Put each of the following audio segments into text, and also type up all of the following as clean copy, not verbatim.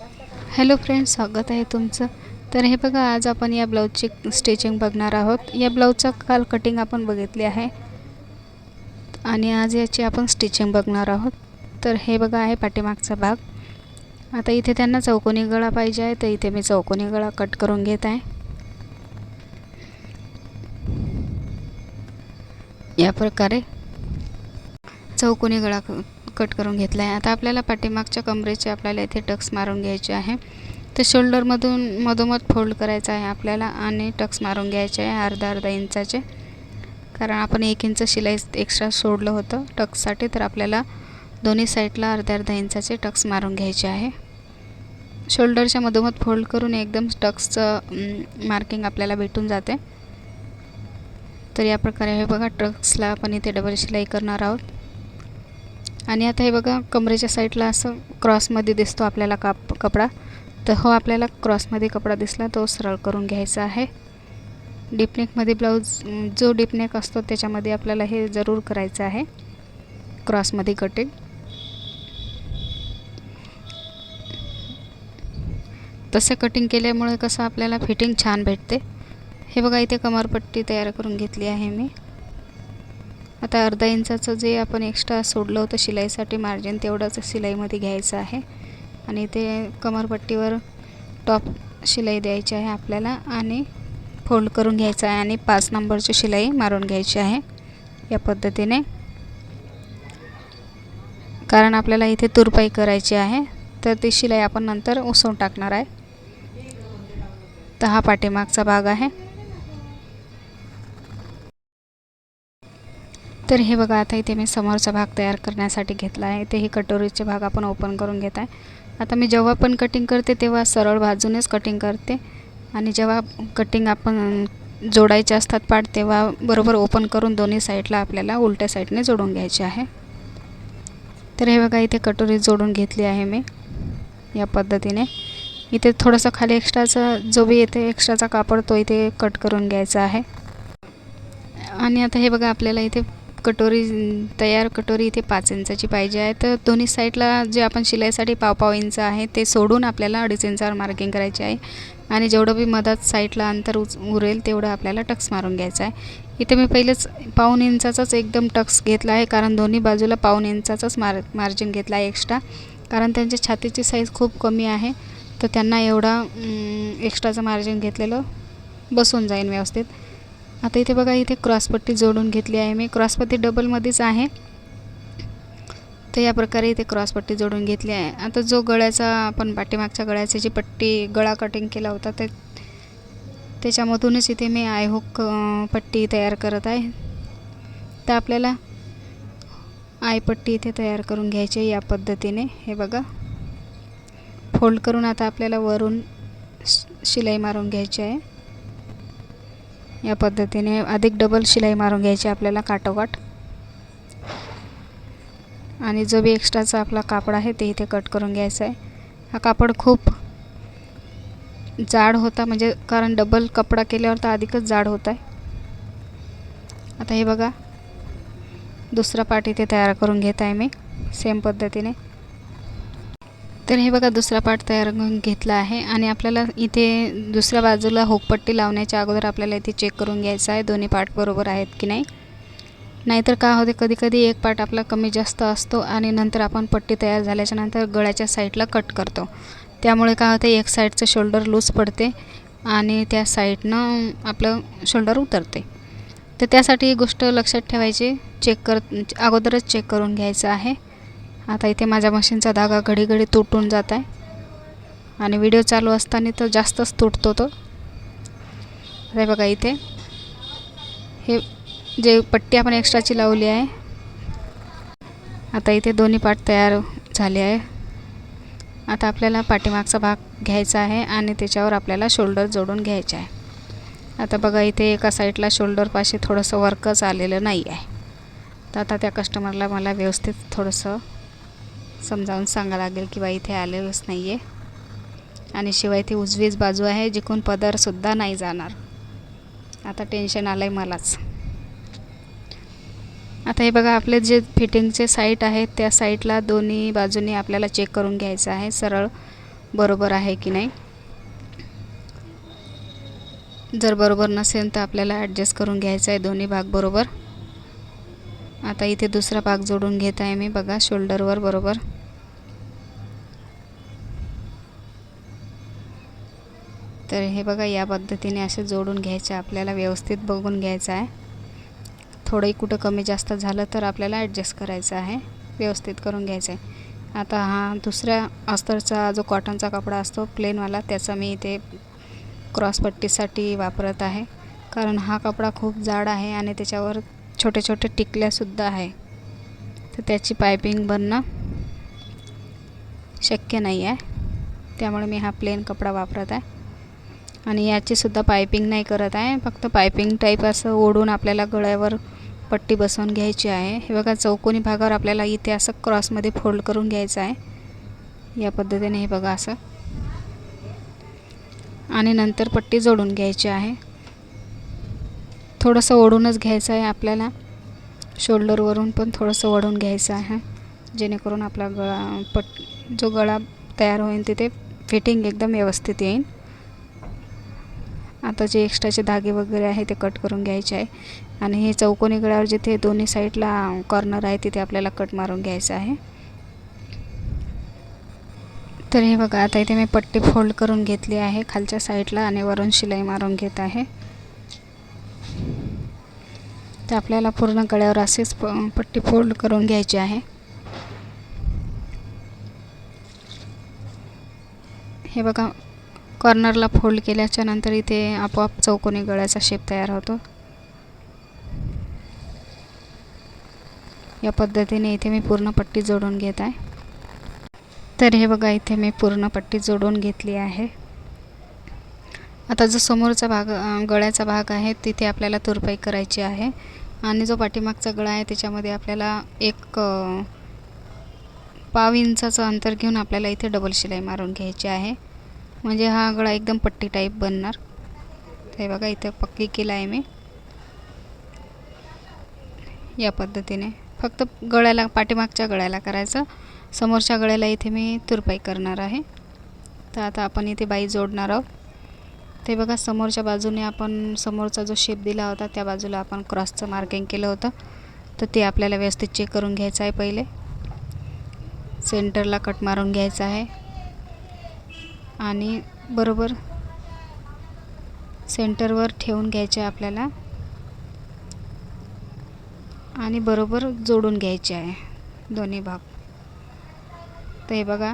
Hello friends, स्वागत आहे तुमचं. तर हे बघा, आज आपण या ब्लाऊजची स्टिचिंग बघणार आहोत. या ब्लाऊजचा काल कटिंग आपण बघितली आहे आणि आज याची आपण स्टिचिंग बघणार आहोत. तर हे बघा आहे पाठीमागचा भाग. आता इथे त्यांना चौकोनी गळा पाहिजे आहे, तर इथे मी चौकोनी गळा कट करून घेत आहे. या प्रकारे चौकोनी गळा कट करून घेतला आहे. आता आपल्याला पाठीमागच्या कमरेचे आपल्याला इथे टक्स मारून घ्यायचे आहे. तर शोल्डरमधून मधोमध फोल्ड करायचा आहे आपल्याला आणि टक्स मारून घ्यायचे आहे अर्धा इंचाचे. कारण आपण 1 इंच शिलाई एक्स्ट्रा सोडलं होतं टक्ससाठी, तर आपल्याला दोन्ही साईडला अर्धा इंचाचे टक्स मारून घ्यायचे आहे. शोल्डरच्या मधोमध फोल्ड करून एकदम टक्सचं मार्किंग आपल्याला भेटून जाते. तर या प्रकारे हे बघा, टक्सला आपण इथे डबल शिलाई करणार आहोत. आणि आता हे बघा, कमरेच्या साईडला असं क्रॉसमध्ये दिसतो आपल्याला कपडा. तर हो, आपल्याला क्रॉसमध्ये कपडा दिसला तो सरळ करून घ्यायचा आहे. डीपनेकमध्ये ब्लाऊज जो डीपनेक असतो त्याच्यामध्ये आपल्याला हे जरूर करायचं आहे, क्रॉसमध्ये कटिंग. तसे कटिंग केल्यामुळे कसं आपल्याला फिटिंग छान भेटते. हे बघा, इथे कमरपट्टी तयार करून घेतली आहे मी. आता अर्धा इंचाचं जे आपण एक्स्ट्रा सोडलं होतं शिलाईसाठी मार्जिन, तेवढंच शिलाईमध्ये घ्यायचं आहे आणि ते कमरपट्टीवर टॉप शिलाई द्यायची आहे आपल्याला आणि फोल्ड करून घ्यायचं आहे आणि 5 नंबरची शिलाई मारून घ्यायची आहे या पद्धतीने. कारण आपल्याला इथे तुरपाई करायची आहे, तर ती शिलाई आपण नंतर उसवून टाकणार आहे. तर हा पाठीमागचा भाग आहे. तर हे बघा, आता इथे मी समोरचा भाग तयार करण्यासाठी घेतला आहे. ते हे कटोरीचे भाग आपण ओपन करून घेत आहे. आता मी जेव्हा पण कटिंग करते तेव्हा सरळ बाजूनेच कटिंग करते आणि जेव्हा कटिंग आपण जोडायचे असतात पार्ट, तेव्हा बरोबर ओपन करून दोन्ही साईडला आपल्याला उलट्या साईडने जोडून घ्यायचे आहे. तर हे बघा, इथे कटोरी जोडून घेतली आहे मी या पद्धतीने. इथे थोडंसं खाली एक्स्ट्राचा जो भी येते एक्स्ट्राचा कापड, तो इथे कट करून घ्यायचा आहे. आणि आता हे बघा, आपल्याला इथे कटोरी इथे 5 इंचाची पाहिजे आहे. तर दोन्ही साईडला जे आपण शिलाईसाठी पाव इंच आहे ते सोडून आपल्याला 2.5 इंचावर मार्किंग करायची आहे आणि जेवढं भी मधात साईडला अंतर उरेल तेवढं आपल्याला टक्स मारून घ्यायचं आहे. इथे मी पहिलेच पाऊण इंचाचाच एकदम टक्स घेतला आहे, कारण दोन्ही बाजूला पाऊण इंचाचाच मार्जिन घेतला आहे एक्स्ट्रा. कारण त्यांच्या छातीची साईज खूप कमी आहे, तर त्यांना एवढा एक्स्ट्राचं मार्जिन घेतलेलं बसून जाईल व्यवस्थित. आता इथे बघा, इथे क्रॉसपट्टी जोडून घेतली आहे मी. क्रॉसपट्टी डबलमध्येच आहे, तर या प्रकारे इथे क्रॉसपट्टी जोडून घेतली आहे. आता जो गळ्याचा आपण पाठीमागच्या गळ्याची जी गळा कटिंग केला होता त्याच्यामधूनच इथे मी आयहुक पट्टी तयार करत आहे. तर आपल्याला आयपट्टी इथे तयार करून घ्यायची आहे या पद्धतीने. हे बघा, फोल्ड करून आता आपल्याला वरून शिलाई मारून घ्यायची आहे या पद्धतीने. अधिक डबल शिलाई मारून घ्यायची आपल्याला काठोकाठ. आणि जो भी एक्स्ट्राचा आपला कापड आहे ते इथे कट करून घ्यायचा आहे. हा कापड खूप जाड होता, म्हणजे कारण डबल कपडा केल्यावर तर अधिकच जाड होत आहे. आता हे बघा, दुसरा पार्ट इथे तयार करून घेत आहे मी सेम पद्धतीने. तर हे बघा, दुसरा पार्ट तयार करून घेतला आहे आणि आपल्याला इथे दुसऱ्या बाजूला हुकपट्टी लावण्याच्या अगोदर आपल्याला इथे चेक करून घ्यायचं आहे दोन्ही पार्ट बरोबर आहेत की नाही. नाहीतर काय होते, कधी एक पार्ट आपला कमी जास्त असतो आणि नंतर आपण पट्टी तयार झाल्याच्या नंतर गळ्याच्या साईडला कट करतो. त्यामुळे काय होते, एक साईडचं शोल्डर लूज पडते आणि त्या साईडनं आपलं शोल्डर उतरते. तर त्यासाठी ही गोष्ट लक्षात ठेवायची, अगोदरच चेक करून घ्यायचं आहे. आता इथे माझ्या मशीनचा धागा घडी तुटून जात आहे आणि व्हिडिओ चालू असताना तर जास्तच तुटतो तो. हे बघा, इथे हे जे पट्टी आपण एक्स्ट्राची लावली आहे, आता इथे दोन्ही पार्ट तयार झाले आहे. आता आपल्याला पाठीमागचा भाग घ्यायचा आहे आणि त्याच्यावर आपल्याला शोल्डर जोडून घ्यायचे आहे. आता बघा, इथे एका साईडला शोल्डरपाशी थोडंसं वर्कच आलेलं नाही आहे. तर आता त्या कस्टमरला मला व्यवस्थित थोडंसं समजावून सांगावं लागेल की बा इथे आलेलंच नाही आहे. आणि शिवाय ती उजवीच बाजू आहे, जिकडून पदरसुद्धा नाही जाणार. आता टेन्शन आलं आहे मलाच. आता हे बघा, आपले जे फिटिंगचे साईड आहेत त्या साईडला दोन्ही बाजूनी आपल्याला चेक करून घ्यायचं आहे. सरळ बरोबर आहे की नाही. जर बरोबर नसेल तर आपल्याला ॲडजस्ट करून घ्यायचं आहे दोन्ही भाग बरोबर. आता इथे दुसरा भाग जोडून घेत आहे मी, बघा शोल्डरवर बरोबर. तर हे बघा या पद्धतीने असे जोडून घ्यायचे आपल्याला, व्यवस्थित बघून घ्यायचं आहे. थोडंही कुठं कमी जास्त झालं तर आपल्याला ॲडजस्ट करायचं आहे, व्यवस्थित करून घ्यायचं आहे. आता हा दुसऱ्या अस्तरचा जो कॉटनचा कपडा असतो प्लेनवाला, त्याचा मी इथे क्रॉसपट्टीसाठी वापरत आहे, कारण हा कपडा खूप जाड आहे आणि त्याच्यावर छोटे छोटे टिकल्यासुद्धा आहे, तर त्याची पायपिंग बनणं शक्य नाही आहे. त्यामुळे मी हा प्लेन कपडा वापरत आहे आणि याचीसुद्धा पायपिंग नाही करत आहे, फक्त पायपिंग टाईप असं ओढून आपल्याला गळ्यावर पट्टी बसवून घ्यायची आहे. हे बघा चौकोनी भागावर आपल्याला इथे असं क्रॉसमध्ये फोल्ड करून घ्यायचं आहे या पद्धतीने, हे बघा असं, आणि नंतर पट्टी जोडून घ्यायची आहे. थोडंसं ओढूनच घ्यायचं आहे आपल्याला, शोल्डरवरून पण थोडंसं ओढून घ्यायचं आहे, जेणेकरून आपला जो गळा तयार होईल तिथे फिटिंग एकदम व्यवस्थित येईल. आता जे एक्स्ट्राचे धागे वगैरे आहे ते कट करून घ्यायचे आहे आणि हे चौकोनी गळ्यावर जिथे दोन्ही साईडला कॉर्नर आहे तिथे आपल्याला कट मारून घ्यायचं आहे. तर हे बघा आता इथे मी पट्टी फोल्ड करून घेतली आहे खालच्या साईडला आणि वरून शिलाई मारून घेत आहे. तर आपल्याला पूर्ण गळ्यावर असेच पट्टी फोल्ड करून घ्यायची आहे. हे बघा कॉर्नरला फोल्ड केल्याच्या नंतर इथे आपोआप चौकोनी गळ्याचा शेप तयार होतो. या पद्धतीने इथे मी पूर्ण पट्टी जोडून घेत आहे. तर हे बघा इथे मी पूर्ण पट्टी जोडून घेतली आहे. आता जो समोरचा भाग गळ्याचा भाग आहे तिथे आपल्याला तुरपाई करायची आहे आणि जो पाठीमागचा गळा आहे त्याच्यामध्ये आपल्याला एक पाव इंचाचं अंतर घेऊन आपल्याला इथे डबल शिलाई मारून घ्यायची आहे, म्हणजे हा गळा एकदम पट्टी टाईप बनणार. हे बघा इथे पक्की केला आहे मी या पद्धतीने. फक्त गळ्याला, पाठीमागच्या गळ्याला करायचं, समोरच्या गळ्याला इथे मी तुरपाई करणार आहे. तर आता आपण इथे बाई जोडणार आहोत. ते बघा समोरच्या बाजूने आपण समोरचा जो शेप दिला होता त्या बाजूला आपण क्रॉसचं मार्किंग केलं होतं, तर ते आपल्याला व्यवस्थित चेक करून घ्यायचं आहे. पहिले सेंटरला कट मारून घ्यायचा आहे आणि बरोबर सेंटरवर ठेवून घ्यायचे आपल्याला आणि बरोबर जोडून घ्यायचे आहे दोन्ही भाग. तर हे बघा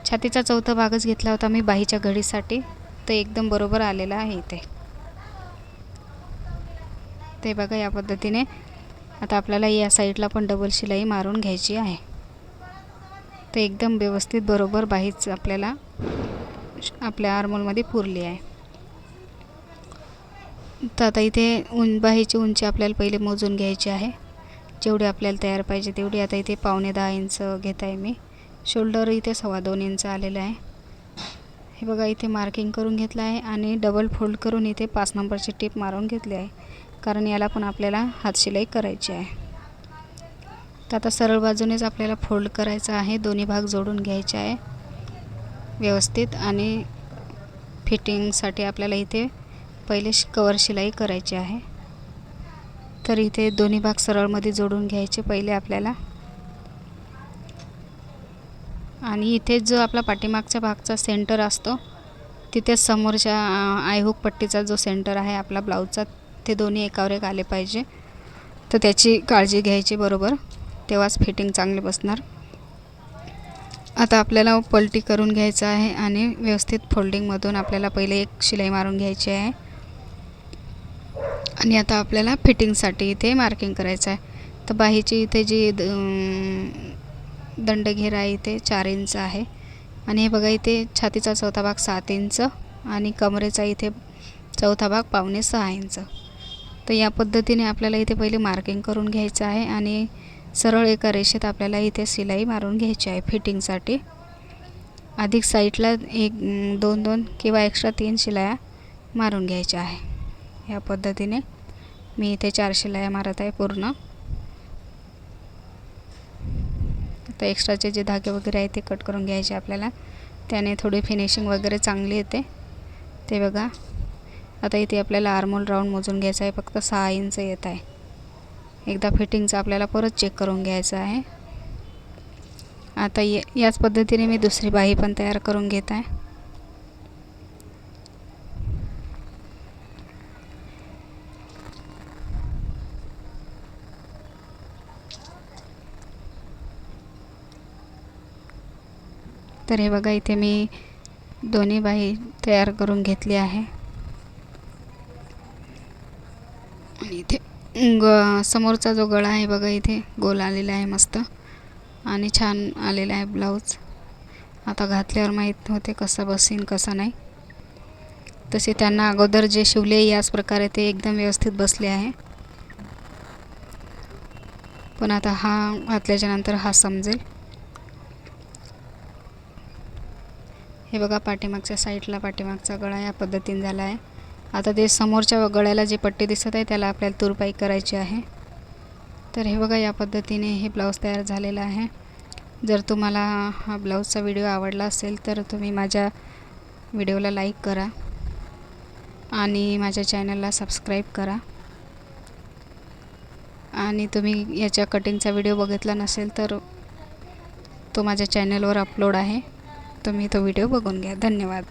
छातीचा चौथा भागच घेतला होता मी बाहीच्या घडीसाठी, तर एकदम बरोबर आलेला आहे इथे. ते बघा या पद्धतीने आता आपल्याला या साईडला पण डबल शिलाई मारून घ्यायची आहे. तर एकदम व्यवस्थित बरोबर बाहीच आपल्याला आपल्या आर्मोलमध्ये पुरली आहे. तर आता इथे बाहीची उंची आपल्याला पहिले मोजून घ्यायची आहे, जेवढी आपल्याला तयार पाहिजे तेवढी. आता इथे 5.5 इंच घेत आहे मी. शोल्डर इथे 2.25 इंच आलेलं आहे. हे बघा इथे मार्किंग करून घेतलं आहे आणि डबल फोल्ड करून इथे 5 नंबरची टीप मारून घेतली आहे, कारण याला पण आपल्याला हातशिलाई करायची आहे. तर आता सरळ बाजूनेच आपल्याला फोल्ड करायचं आहे, दोन्ही भाग जोडून घ्यायचे आहे व्यवस्थित आणि फिटिंगसाठी आपल्याला इथे पहिले कवर शिलाई करायची आहे. तर इथे दोन्ही भाग सरळमध्ये जोडून घ्यायचे पहिले आपल्याला आणि इथे जो आपला पाठीमागच्या भागचा सेंटर असतो तिथे समोरच्या आयहुक पट्टीचा जो सेंटर आहे आपला ब्लाऊजचा, ते दोन्ही एकावर एक आले पाहिजे. तर त्याची काळजी घ्यायची बरोबर, तेव्हाच फिटिंग चांगली बसणार. आता आपल्याला पलटी करून घ्यायचं आहे आणि व्यवस्थित फोल्डिंगमधून आपल्याला पहिले एक शिलाई मारून घ्यायची आहे आणि आता आपल्याला फिटिंगसाठी इथे मार्किंग करायचं आहे. तर बाहीची इथे जी दंडघेर आहे इथे 4 इंच आहे आणि हे बघा इथे छातीचा चौथा भाग 7 इंच आणि कमरेचा इथे चौथा भाग 5.25 इंच. तर या पद्धतीने आपल्याला इथे पहिले मार्किंग करून घ्यायचं आहे आणि सरळ एका रेषेत आपल्याला इथे शिलाई मारून घ्यायची आहे फिटिंगसाठी. अधिक साईडला 1, 2, 2 किंवा एक्स्ट्रा 3 शिलाया मारून घ्यायच्या आहे. या पद्धतीने मी इथे 4 शिलाया मारत आहे पूर्ण. आता एक्स्ट्राचे जे धागे वगैरे आहेत ते कट करून घ्यायचे आपल्याला त्याने थोडी फिनिशिंग वगैरे चांगली येते. ते बघा, आता इथे आपल्याला आर्महोल राऊंड मोजून घ्यायचा आहे. फक्त 6 इंच येत आहे. एकदा फिटिंगचं आपल्याला परत चेक करून घ्यायचं आहे. आता याच पद्धतीने मी दुसरी बाही पण तयार करून घेत आहे. तर हे बघा, इथे मी दोन्ही बाही तयार करून घेतली आहे. आणि इथे समोरचा जो गळा आहे बघा, इथे गोल आलेला आहे मस्त आणि छान आलेला आहे ब्लाऊज. आता घातल्यावर माहीत होते कसं बसेन कसं नाही. तसे त्यांना अगोदर जे शिवले याच प्रकारे ते एकदम व्यवस्थित बसले आहे. पण आता हा घातल्याच्या नंतर हा समजेल. हे बघा, पाठीमागच्या साईडला पाठीमागचा गळा या पद्धतीने झाला आहे. आता ते समोरच्या गळ्याला जी पट्टी दिसत आहे त्याला आपल्याला तुरपाई करायची आहे. तर हे बघा, या पद्धतीने हे ब्लाऊज तयार झालेला आहे. जर तुम्हाला हा ब्लाऊजचा व्हिडिओ आवडला असेल तर तुम्ही माझ्या व्हिडिओला लाईक करा आणि माझ्या चॅनलला सबस्क्राईब करा. आणि तुम्ही याच्या कटिंगचा व्हिडिओ बघितला नसेल तर तो माझ्या चॅनलवर अपलोड आहे. तुम्ही तो व्हिडिओ बघून घ्या. धन्यवाद.